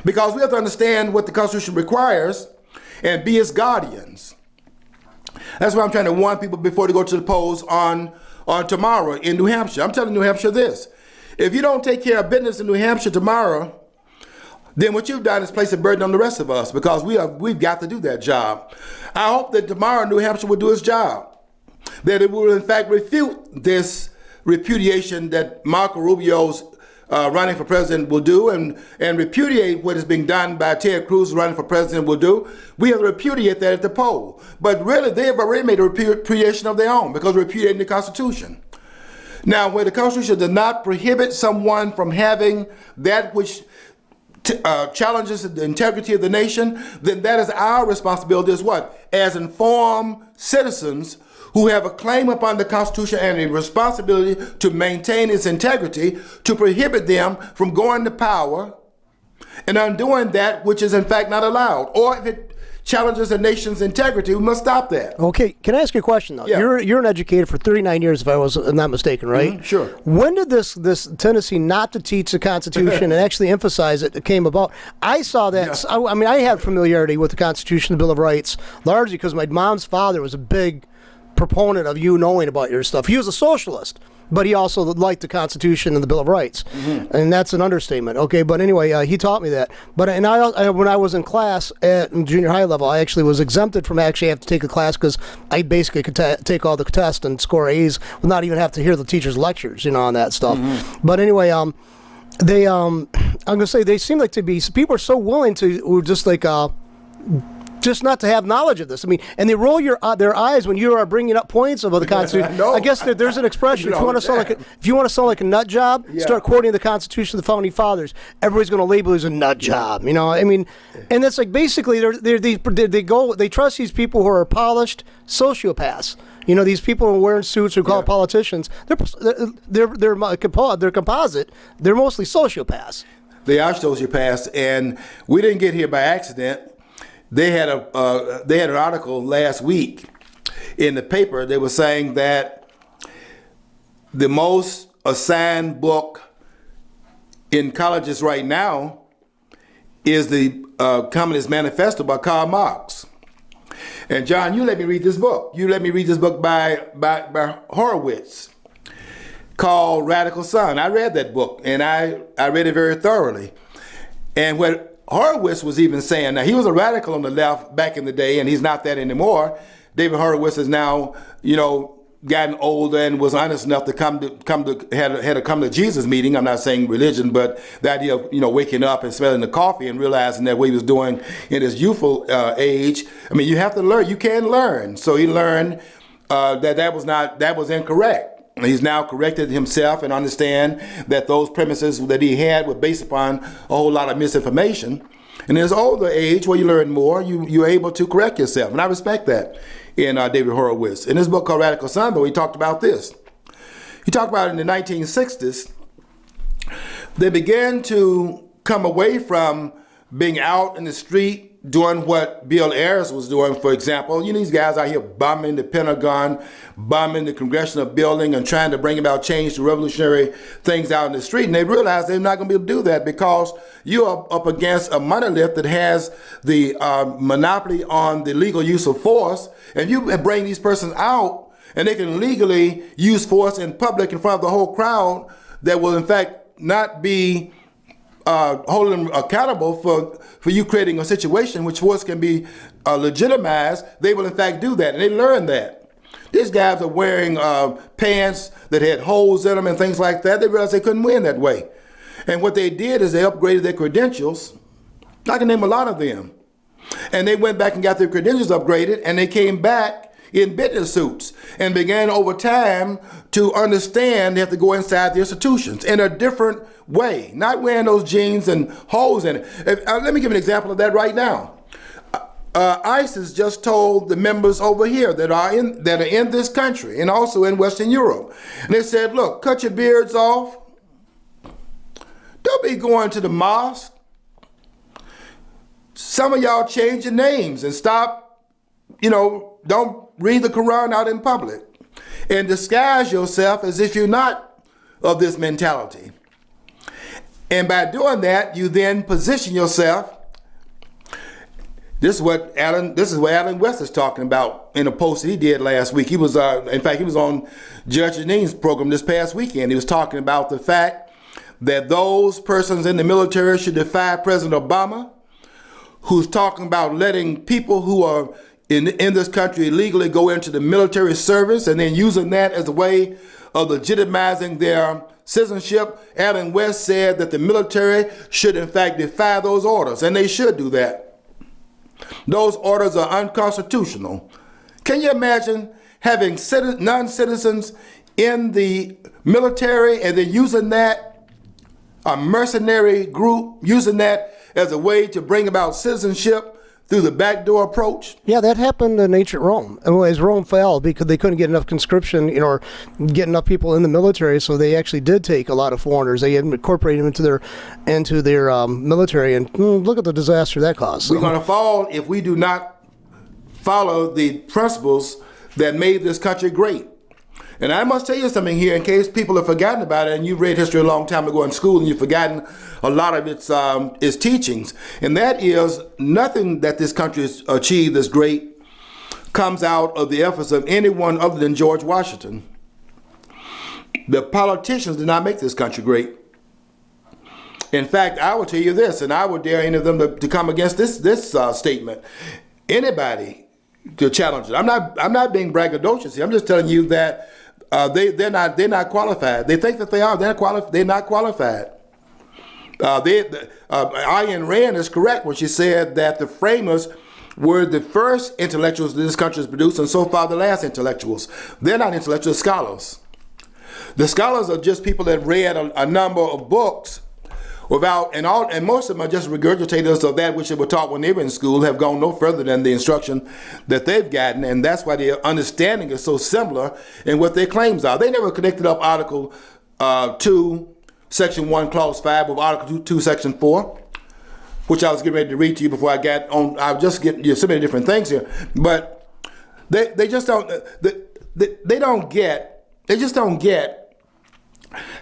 because we have to understand what the Constitution requires and be its guardians. That's why I'm trying to warn people before they go to the polls on tomorrow in New Hampshire. I'm telling New Hampshire this. If you don't take care of business in New Hampshire tomorrow, then what you've done is place a burden on the rest of us because we've got to do that job. I hope that tomorrow New Hampshire will do its job, that it will in fact refute this repudiation that Marco Rubio's running for president will do and repudiate what is being done by Ted Cruz running for president will do. We have to repudiate that at the poll. But really, they have already made a repudiation of their own because we're repudiating the Constitution. Now, where the Constitution does not prohibit someone from having that which challenges the integrity of the nation, then that is our responsibility as what? As informed citizens who have a claim upon the Constitution and a responsibility to maintain its integrity, to prohibit them from going to power and undoing that which is in fact not allowed. Or if it challenges a nation's integrity, we must stop that. Okay, can I ask you a question though? Yeah. You're an educator for 39 years, if I was not mistaken, right? Mm-hmm, sure. When did this tendency not to teach the Constitution and actually emphasize it came about? I saw that. Yeah. I mean, I had familiarity with the Constitution, the Bill of Rights, largely because my mom's father was a big proponent of you knowing about your stuff. He was a socialist, but he also liked the Constitution and the Bill of Rights, and that's an understatement. Okay, but anyway, he taught me that. But when I was in class at junior high level, I actually was exempted from actually have to take a class because I basically could take all the tests and score A's, with not even have to hear the teacher's lectures, on that stuff. But anyway, I'm gonna say they seem like to be people are so willing to just not to have knowledge of this. I mean, and they roll their eyes when you are bringing up points about the Constitution. No. I guess there's an expression. If you want to sound like a nut job, start quoting the Constitution of the Founding Fathers. Everybody's going to label it as a nut job. I mean, and that's like basically they trust these people who are polished sociopaths. These people who are wearing suits who call politicians. They're composite. They're mostly sociopaths. They are sociopaths, and we didn't get here by accident. They had an article last week in the paper. They were saying that the most assigned book in colleges right now is the Communist Manifesto by Karl Marx. And John, you let me read this book. You let me read this book by Horowitz called Radical Son. I read that book, and I read it very thoroughly. And what Horowitz was even saying, now he was a radical on the left back in the day, and he's not that anymore. David Horowitz is now, gotten older and was honest enough to had a come to Jesus meeting. I'm not saying religion, but the idea of waking up and smelling the coffee and realizing that what he was doing in his youthful age. I mean, you have to learn. You can learn. So he learned that was incorrect. He's now corrected himself and understand that those premises that he had were based upon a whole lot of misinformation. In his older age, where you learn more, you're able to correct yourself. And I respect that in David Horowitz. In his book called Radical Son, though, he talked about this. He talked about in the 1960s, they began to come away from being out in the street doing what Bill Ayers was doing, for example. These guys out here bombing the Pentagon, bombing the congressional building, and trying to bring about change to revolutionary things out in the street. And they realized they're not going to be able to do that because you are up against a monolith that has the monopoly on the legal use of force. And you bring these persons out, and they can legally use force in public in front of the whole crowd that will, in fact, not be holding them accountable for you creating a situation which force can be legitimized. They will in fact do that, and they learn that. These guys are wearing pants that had holes in them and things like that. They realized they couldn't win that way. And what they did is they upgraded their credentials. I can name a lot of them. And they went back and got their credentials upgraded, and they came back in business suits and began over time to understand they have to go inside the institutions in a different way, not wearing those jeans and holes in it. Let me give an example of that right now. ISIS just told the members over here that are in this country and also in Western Europe, and they said, look, cut your beards off. Don't be going to the mosque. Some of y'all change your names and stop, don't read the Quran out in public and disguise yourself as if you're not of this mentality. And by doing that, you then position yourself. This is what Alan West is talking about in a post that he did last week. He was, in fact, he was on Judge Jeanines' program this past weekend. He was talking about the fact that those persons in the military should defy President Obama, who's talking about letting people who are in this country illegally go into the military service and then using that as a way of legitimizing their citizenship. Alan West said that the military should in fact defy those orders, and they should do that. Those orders are unconstitutional. Can you imagine having non-citizens in the military and then using that, a mercenary group, using that as a way to bring about citizenship through the backdoor approach? Yeah, that happened in ancient Rome. And as Rome fell, because they couldn't get enough conscription, or get enough people in the military, so they actually did take a lot of foreigners. They incorporated them into their military, and look at the disaster that caused. We're going to fall if we do not follow the principles that made this country great. And I must tell you something here, in case people have forgotten about it, and you've read history a long time ago in school, and you've forgotten a lot of its teachings. And that is, nothing that this country has achieved that's great comes out of the efforts of anyone other than George Washington. The politicians did not make this country great. In fact, I will tell you this, and I would dare any of them to come against this statement. Anybody to challenge it. I'm not being braggadocious here. I'm just telling you that they're not qualified. They think that they are. They're not qualified. Ayn Rand is correct when she said that the framers were the first intellectuals that this country has produced, and so far the last intellectuals. They're not intellectual scholars. The scholars are just people that read a number of books and most of them are just regurgitators of that which they were taught when they were in school, have gone no further than the instruction that they've gotten, and that's why their understanding is so similar in what their claims are. They never connected up Article 2, Section 1, Clause 5 with Article 2, Section 4, which I was getting ready to read to you before I got on. I was just getting so many different things here, but they just don't. They just don't get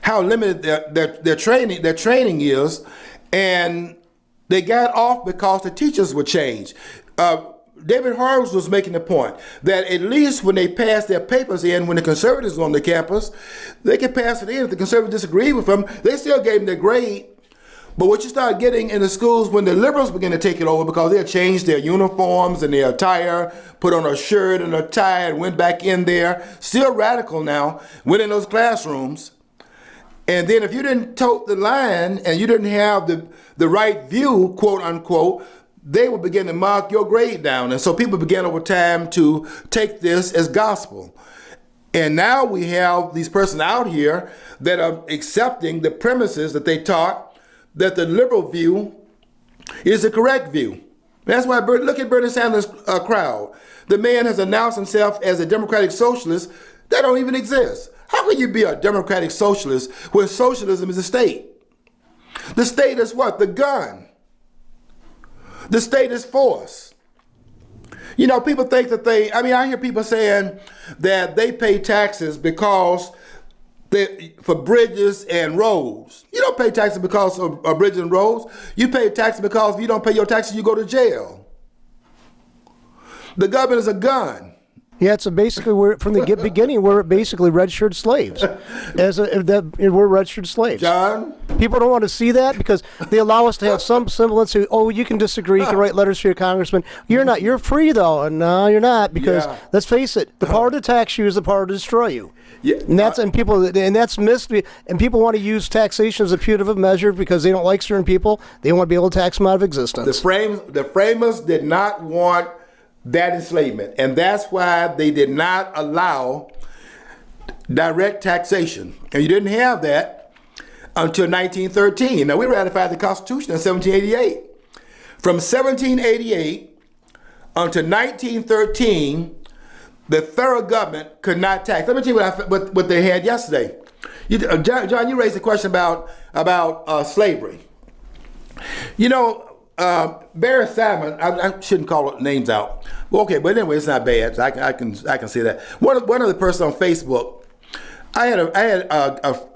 how limited their training is, and they got off because the teachers were changed. David Horowitz was making the point that at least when they passed their papers in, when the conservatives were on the campus, they could pass it in. If the conservatives disagreed with them, they still gave them their grade. But what you start getting in the schools when the liberals begin to take it over, because they'll change their uniforms and their attire, put on a shirt and a tie and went back in there, still radical now, went in those classrooms. And then if you didn't tote the line and you didn't have the right view, quote unquote, they would begin to mark your grade down. And so people began over time to take this as gospel. And now we have these persons out here that are accepting the premises that they taught, that the liberal view is the correct view. That's why, look at Bernie Sanders' crowd. The man has announced himself as a democratic socialist that don't even exist. How can you be a democratic socialist when socialism is a state? The state is what? The gun. The state is force. You know, people think that I hear people saying that they pay taxes because for bridges and roads. You don't pay taxes because of bridges and roads. You pay taxes because if you don't pay your taxes, you go to jail. The government is a gun. Yeah, so basically, from the beginning, we're basically registered slaves. We're registered slaves. John? People don't want to see that because they allow us to have some semblance of, you can disagree, you can write letters to your congressman. You're not. You're free, though. And no, you're not, because let's face it, the power to tax you is the power to destroy you. Yeah, and that's missed. And people want to use taxation as a punitive measure because they don't like certain people. They want to be able to tax them out of existence. The framers did not want that enslavement, and that's why they did not allow direct taxation. And you didn't have that until 1913. Now, we ratified the Constitution in 1788. From 1788 until 1913, the federal government could not tax. Let me tell you what they had yesterday. John, you raised a question about slavery. You know, Barry Simon, I shouldn't call names out. Well, okay, but anyway, it's not bad. So I can say that. One of the persons on Facebook, I had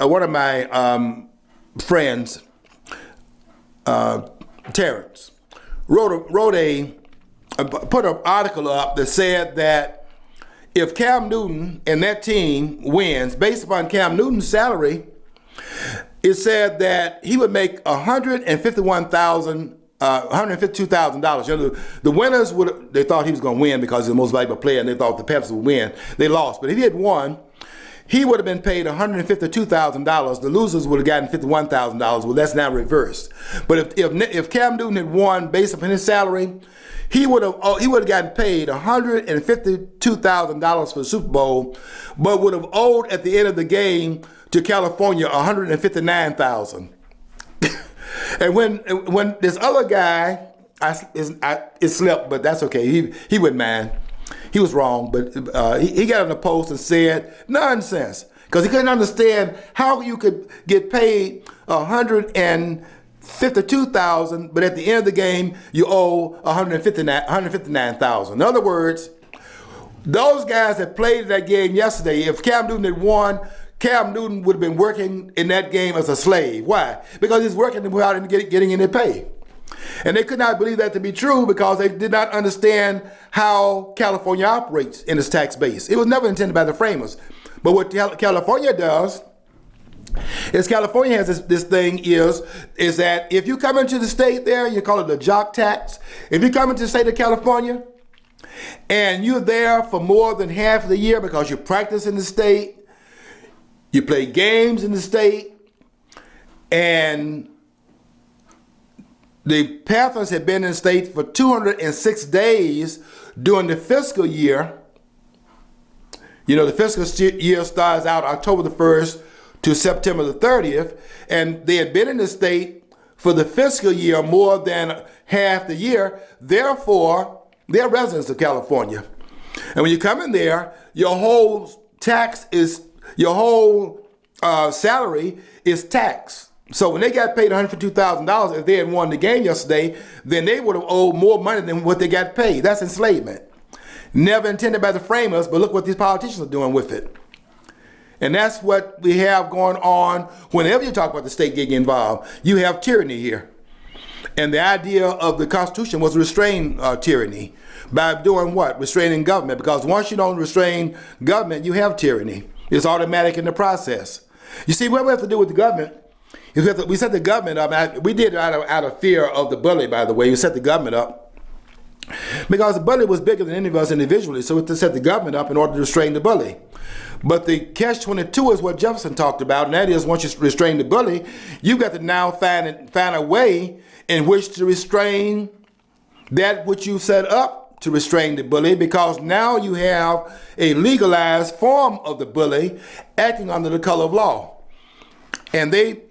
one of my friends, Terrence, put an article up that said that if Cam Newton and that team wins, based upon Cam Newton's salary, it said that he would make $152,000. You know, the winners they thought he was going to win because he's the most valuable player, and they thought the Panthers would win. They lost, but if he had won, he would have been paid $152,000. The losers would have gotten $51,000. Well, that's now reversed. But if Cam Newton had won based upon his salary, he would have gotten paid $152,000 for the Super Bowl, but would have owed at the end of the game to California $159,000. And when this other guy, it slipped, but that's okay. He wouldn't mind. He was wrong, but he got on the post and said nonsense, because he couldn't understand how you could get paid $152,000, but at the end of the game you owe $159,000. In other words, those guys that played that game yesterday, if Cam Newton had won, Cam Newton would have been working in that game as a slave. Why? Because he's working without getting any pay. And they could not believe that to be true because they did not understand how California operates in its tax base. It was never intended by the framers. But what California does is California has this thing is that if you come into the state there, you call it the jock tax. If you come into the state of California and you're there for more than half of the year because you practice in the state, you play games in the state, and the Panthers had been in the state for 206 days during the fiscal year. You know, the fiscal year starts out October the 1st to September the 30th, and they had been in the state for the fiscal year more than half the year. Therefore, they're residents of California. And when you come in there, your whole salary is taxed. So when they got paid $152,000, if they had won the game yesterday, then they would have owed more money than what they got paid. That's enslavement. Never intended by the framers, but look what these politicians are doing with it. And that's what we have going on whenever you talk about the state getting involved. You have tyranny here. And the idea of the Constitution was to restrain tyranny. By doing what? Restraining government. Because once you don't restrain government, you have tyranny. It's automatic in the process. You see, what we have to do with the government We set the government up. We did it out of fear of the bully, by the way. We set the government up because the bully was bigger than any of us individually. So we had to set the government up in order to restrain the bully. But the catch-22 is what Jefferson talked about, and that is once you restrain the bully, you've got to now find a way in which to restrain that which you set up to restrain the bully, because now you have a legalized form of the bully acting under the color of law. And they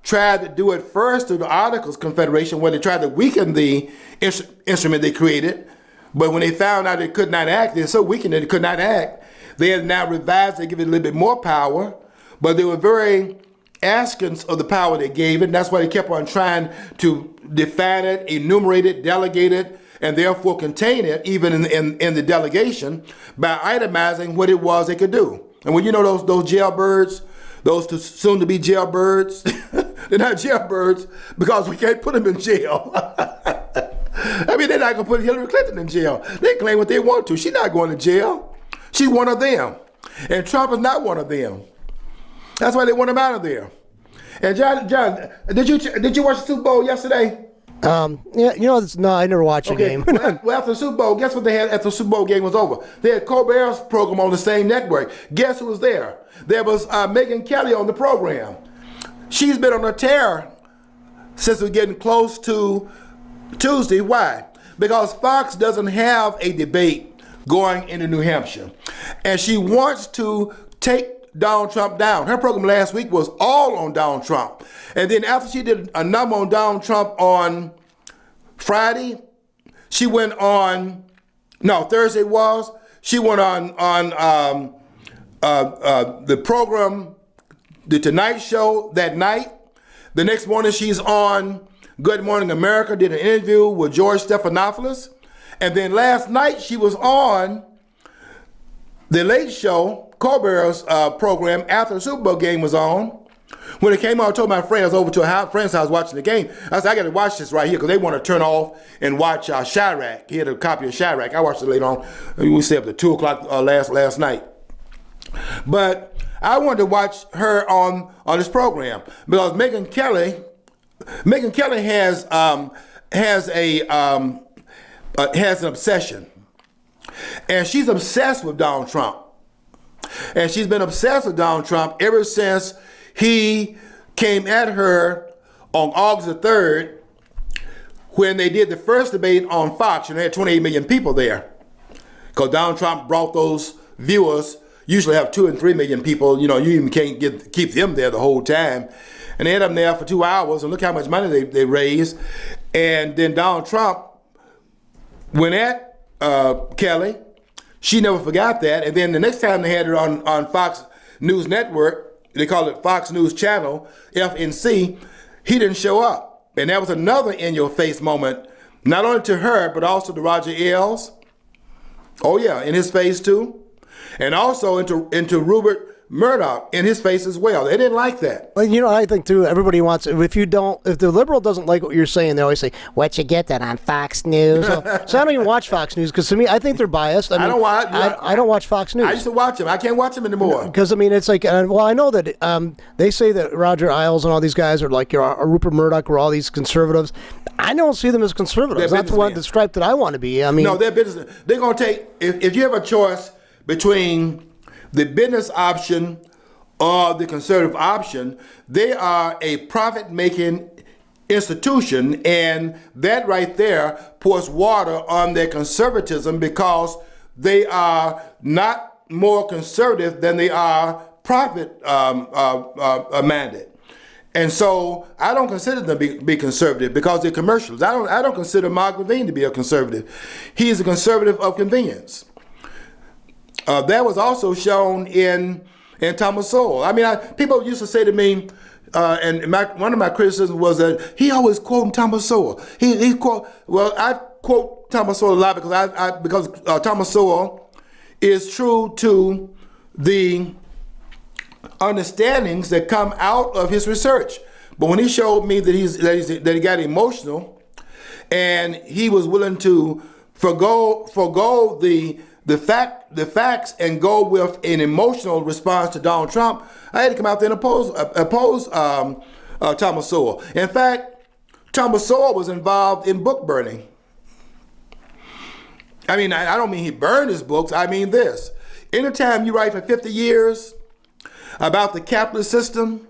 tried to do it first through the Articles Confederation, where they tried to weaken the instrument they created. But when they found out it could not act, they're so weakened that it could not act, they have now revised it, give it a little bit more power. But they were very askance of the power they gave it, and that's why they kept on trying to define it, enumerate it, delegate it, and therefore contain it, even in the delegation, by itemizing what it was they could do. And when you know those jailbirds, those soon-to-be jailbirds, they're not jailbirds because we can't put them in jail. I mean, they're not going to put Hillary Clinton in jail. They claim what they want to. She's not going to jail. She's one of them. And Trump is not one of them. That's why they want him out of there. And John, did you watch the Super Bowl yesterday? Yeah, no, I never watched a game. Well, after the Super Bowl, guess what they had after the Super Bowl game was over? They had Colbert's program on the same network. Guess who was there? There was Megyn Kelly on the program. She's been on a tear since we're getting close to Tuesday. Why? Because Fox doesn't have a debate going into New Hampshire. And she wants to take Donald Trump down. Her program last week was all on Donald Trump. And then after she did a number on Donald Trump on Friday, she went on, Thursday was, she went on the program, The Tonight Show that night. The next morning she's on Good Morning America, did an interview with George Stephanopoulos. And then last night she was on The Late Show, Colbert's program, after the Super Bowl game was on. When it came out, I told my friend, I was over to a friend's house watching the game. I said, I got to watch this right here because they want to turn off and watch Chirac. He had a copy of Chirac. I watched it later on. We stayed up to 2 o'clock last night. But I wanted to watch her on this program because Megyn Kelly has an obsession, and she's obsessed with Donald Trump. And she's been obsessed with Donald Trump ever since he came at her on August the 3rd when they did the first debate on Fox. And they had 28 million people there because Donald Trump brought those viewers, usually have 2 and 3 million people. You even can't keep them there the whole time. And they had them there for 2 hours, and look how much money they raised. And then Donald Trump went at Kelly. She never forgot that. And then the next time they had her on Fox News Network, they call it Fox News Channel, FNC, he didn't show up. And that was another in-your-face moment, not only to her, but also to Roger Ailes. Oh yeah, in his face too. And also into Rupert Murdoch in his face as well. They didn't like that. Well, I think too, everybody wants, if the liberal doesn't like what you're saying, they always say, "What you get that on Fox News?" So I don't even watch Fox News because to me, I think they're biased. I don't watch Fox News. I used to watch them. I can't watch them anymore. Because it's like, I know that they say that Roger Ailes and all these guys are like Rupert Murdoch or all these conservatives. I don't see them as conservatives. That's the stripe that I want to be. No, they're business. They're going to take, if you have a choice between the business option or the conservative option, they are a profit-making institution, and that right there pours water on their conservatism because they are not more conservative than they are profit-minded. And so I don't consider them to be conservative because they're commercials. I don't consider Mark Levine to be a conservative. He is a conservative of convenience. That was also shown in Thomas Sowell. People used to say to me, one of my criticisms was that he always quoting Thomas Sowell. I quote Thomas Sowell a lot because Thomas Sowell is true to the understandings that come out of his research. But when he showed me that he got emotional, and he was willing to forgo the facts and go with an emotional response to Donald Trump, I had to come out there and oppose Thomas Sowell. In fact, Thomas Sowell was involved in book burning. I mean, I don't mean he burned his books. I mean this. Anytime you write for 50 years about the capitalist system,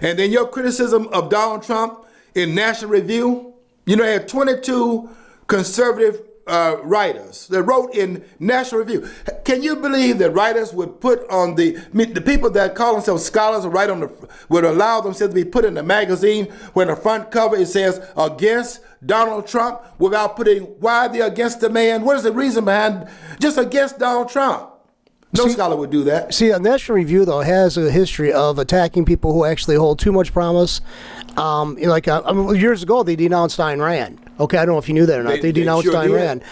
and then your criticism of Donald Trump in National Review, you know, they had 22 conservative writers that wrote in National Review. Can you believe that writers would put on the people that call themselves scholars would allow themselves to be put in the magazine when the front cover it says against Donald Trump without putting why they're against the man? What is the reason behind just against Donald Trump? No scholar would do that. See, National Review, though, has a history of attacking people who actually hold too much promise. Years ago, they denounced Ayn Rand. Okay, I don't know if you knew that or not. They denounced sure Ayn Rand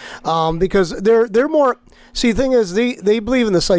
because they're more. See, the thing is, they believe in this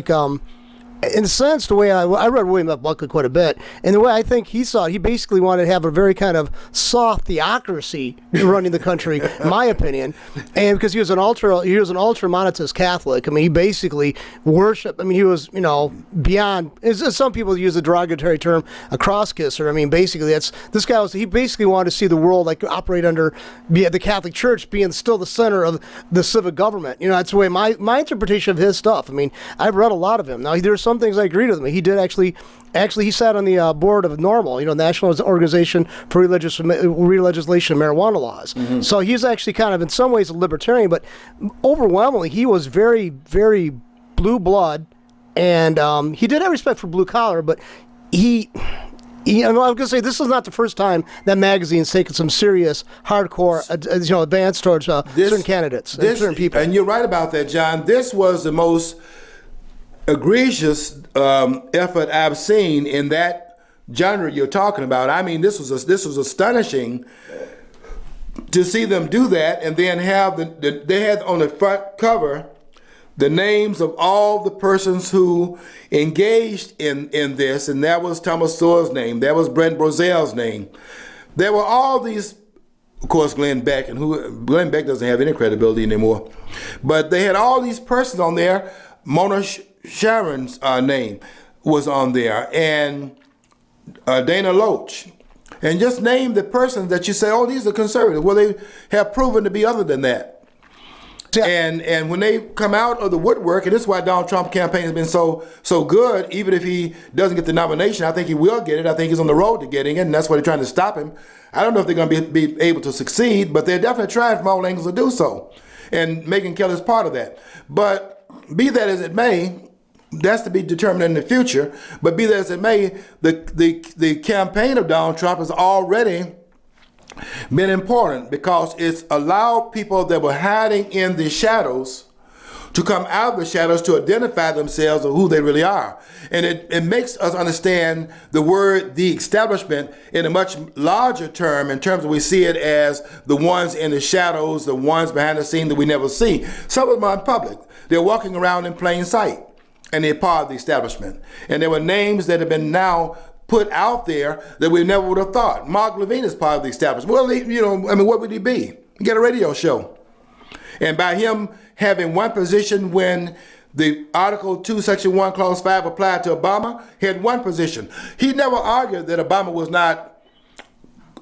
in a sense, the way I read William F. Buckley quite a bit, and the way I think he saw it, he basically wanted to have a very kind of soft theocracy running the country, in my opinion, and because he was an ultra monetist Catholic. I mean, he basically worshipped. I mean, he was beyond. As some people use the derogatory term, a cross kisser. I mean, basically, he basically wanted to see the world like operate under the Catholic Church being still the center of the civic government. That's the way my interpretation of his stuff. I mean, I've read a lot of him. Now, there's some things I agree with him. He did actually he sat on the board of NORML, National Organization for Re-Legislation of Marijuana Laws. Mm-hmm. So he's actually kind of in some ways a libertarian, but overwhelmingly he was very, very blue blood, and he did have respect for blue collar, but I was going to say, this is not the first time that magazine's taken some serious, hardcore, advance towards certain candidates and certain people. And you're right about that, John. This was the most egregious effort I've seen in that genre you're talking about. I mean, this was astonishing to see them do that, and then have they had on the front cover the names of all the persons who engaged in this, and that was Thomas Sowell's name, that was Brent Brozel's name. There were all these, of course, Glenn Beck, and Glenn Beck doesn't have any credibility anymore, but they had all these persons on there. Mona Sharon's name was on there, and Dana Loach, and just name the persons that you say, oh, these are conservative. Well, they have proven to be other than that. Yeah. And when they come out of the woodwork, and this is why Donald Trump's campaign has been so good, even if he doesn't get the nomination, I think he will get it. I think he's on the road to getting it, and that's why they're trying to stop him. I don't know if they're going to be able to succeed, but they're definitely trying from all angles to do so, and Megyn Kelly's part of that. But be that as it may, that's to be determined in the future, but be that as it may, the campaign of Donald Trump has already been important because it's allowed people that were hiding in the shadows to come out of the shadows to identify themselves of who they really are. And it makes us understand the word the establishment in a much larger term, in terms of we see it as the ones in the shadows, the ones behind the scene that we never see. Some of them are in public. They're walking around in plain sight, and they're part of the establishment. And there were names that have been now put out there that we never would have thought. Mark Levine is part of the establishment. Well, what would he be? He got a radio show. And by him having one position when the Article 2, Section 1, Clause 5 applied to Obama, he had one position. He never argued that Obama was not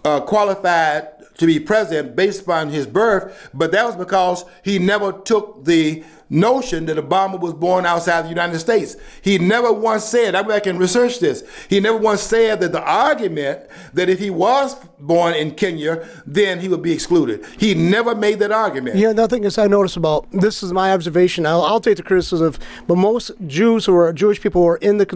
qualified to be president based upon his birth, but that was because he never took the notion that Obama was born outside the United States. He never once said, I went back and researched this, he never once said that the argument that if he was born in Kenya, then he would be excluded. He never made that argument. Yeah, nothing else I noticed about, this is my observation, I'll take the criticism, but most Jews who are Jewish people who are in the,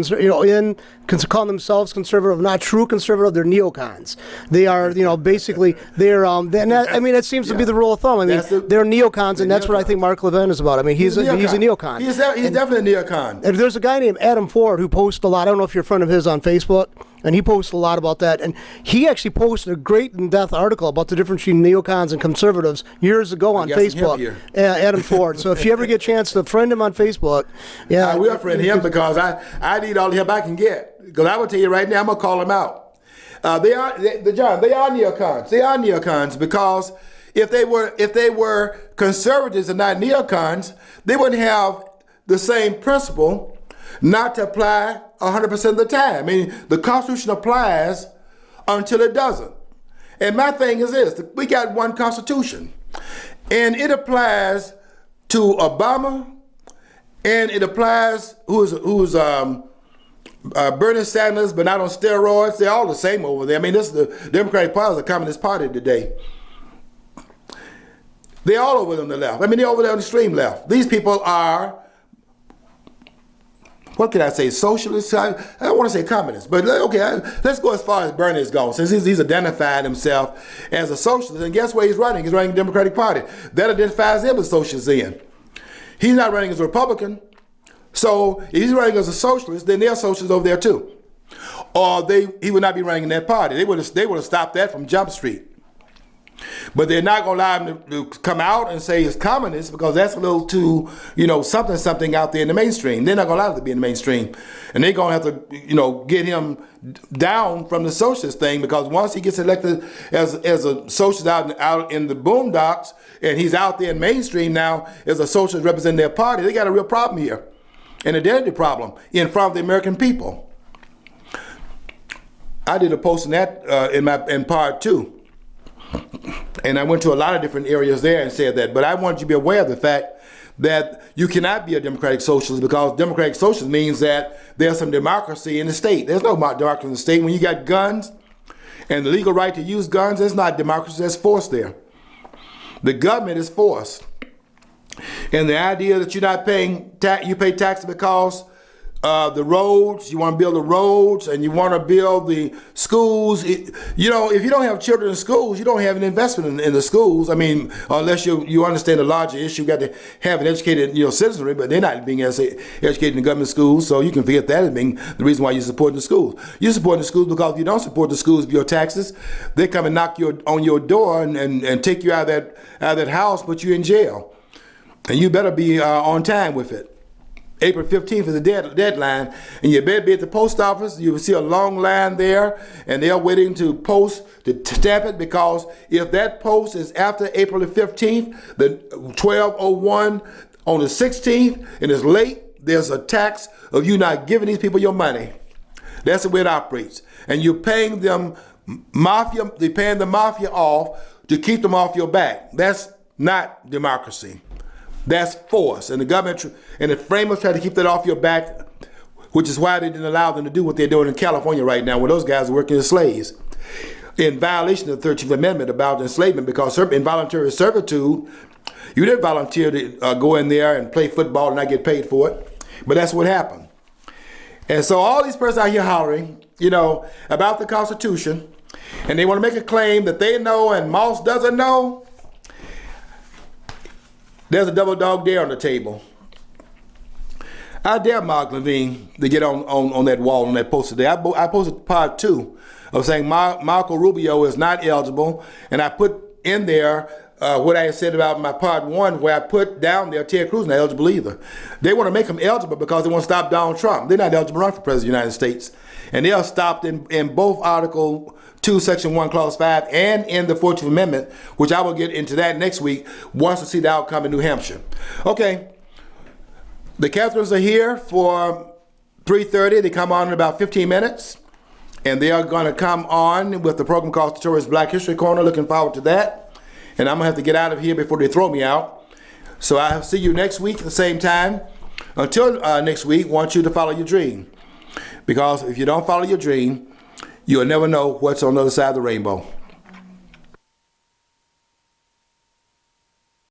call themselves conservative, not true conservative, they're neocons. They are, basically, that seems to be the rule of thumb. I mean, they're neocons, and that's what I think Mark Levin is about. I mean, he's a neocon. He's definitely a neocon. And there's a guy named Adam Ford who posts a lot. I don't know if you're a friend of his on Facebook, and he posts a lot about that. And he actually posted a great in-depth article about the difference between neocons and conservatives years ago on Facebook. Adam Ford. So if you ever get a chance to friend him on Facebook, I will friend him because I need all the help I can get. Because I will tell you right now, I'm gonna call him out. They are neocons. They are neocons because if they were conservatives and not neocons, they wouldn't have the same principle not to apply 100% of the time. I mean, the Constitution applies until it doesn't. And my thing is this: we got one Constitution, and it applies to Obama, and it applies who's Bernie Sanders, but not on steroids. They're all the same over there. I mean, this is the Democratic Party, is the Communist Party today. They're all over on the left. I mean, they're over there on the extreme left. These people are, what can I say, socialists? I don't want to say communists, but okay, let's go as far as Bernie is going, since he's identified himself as a socialist. And guess where he's running? He's running the Democratic Party. That identifies him as socialist then. He's not running as a Republican. So if he's running as a socialist, then they're socialists over there too. Or he would not be running in that party. They would have stopped that from Jump Street. But they're not going to allow him to come out and say he's communist, because that's a little too, something out there in the mainstream. They're not going to allow it to be in the mainstream. And they're going to have to, get him down from the socialist thing, because once he gets elected as a socialist out in the boondocks, and he's out there in mainstream now as a socialist representing their party, they got a real problem here. An identity problem in front of the American people. I did a post on that in part 2. And I went to a lot of different areas there and said that. But I wanted you to be aware of the fact that you cannot be a democratic socialist, because democratic socialist means that there's some democracy in the state. There's no democracy in the state. When you got guns and the legal right to use guns, there's not democracy, there's force there. The government is force. And the idea that you're not paying you pay taxes because the roads, you want to build the roads and you want to build the schools. If you don't have children in schools, you don't have an investment in the schools. I mean, unless you understand the larger issue, you got to have an educated citizenry, but they're not being educated in the government schools, so you can forget that as being the reason why you're supporting the schools. You're supporting the schools because if you don't support the schools with your taxes, they come and knock on your door and take you out of that house, put you in jail. And you better be on time with it. April 15th is the deadline, and you better be at the post office. You will see a long line there, and they're waiting to stamp it, because if that post is after April the 15th, the 12:01 on the 16th, and it's late, there's a tax of you not giving these people your money. That's the way it operates. And you're paying them they're paying the mafia off to keep them off your back. That's not democracy. That's force. And the government and the framers try to keep that off your back, which is why they didn't allow them to do what they're doing in California right now, where those guys are working as slaves, in violation of the 13th Amendment about enslavement, because involuntary servitude, you didn't volunteer to go in there and play football and not get paid for it. But that's what happened. And so all these persons out here hollering, about the Constitution, and they want to make a claim that they know and Moss doesn't know. There's a double dog dare on the table. I dare Mark Levine to get on that wall, on that poster there. I posted part 2 of saying Marco Rubio is not eligible, and I put in there what I said about my part 1, where I put down there Ted Cruz not eligible either. They want to make him eligible because they want to stop Donald Trump. They're not eligible to run for president of the United States. And they are stopped in both Article 2, Section 1, Clause 5, and in the 14th Amendment, which I will get into that next week once I see the outcome in New Hampshire. Okay, the Catholics are here for 3:30. They come on in about 15 minutes, and they are going to come on with the program called Sartorius Black History Corner. Looking forward to that. And I'm going to have to get out of here before they throw me out. So I'll see you next week at the same time. Until next week, I want you to follow your dream. Because if you don't follow your dream, you'll never know what's on the other side of the rainbow.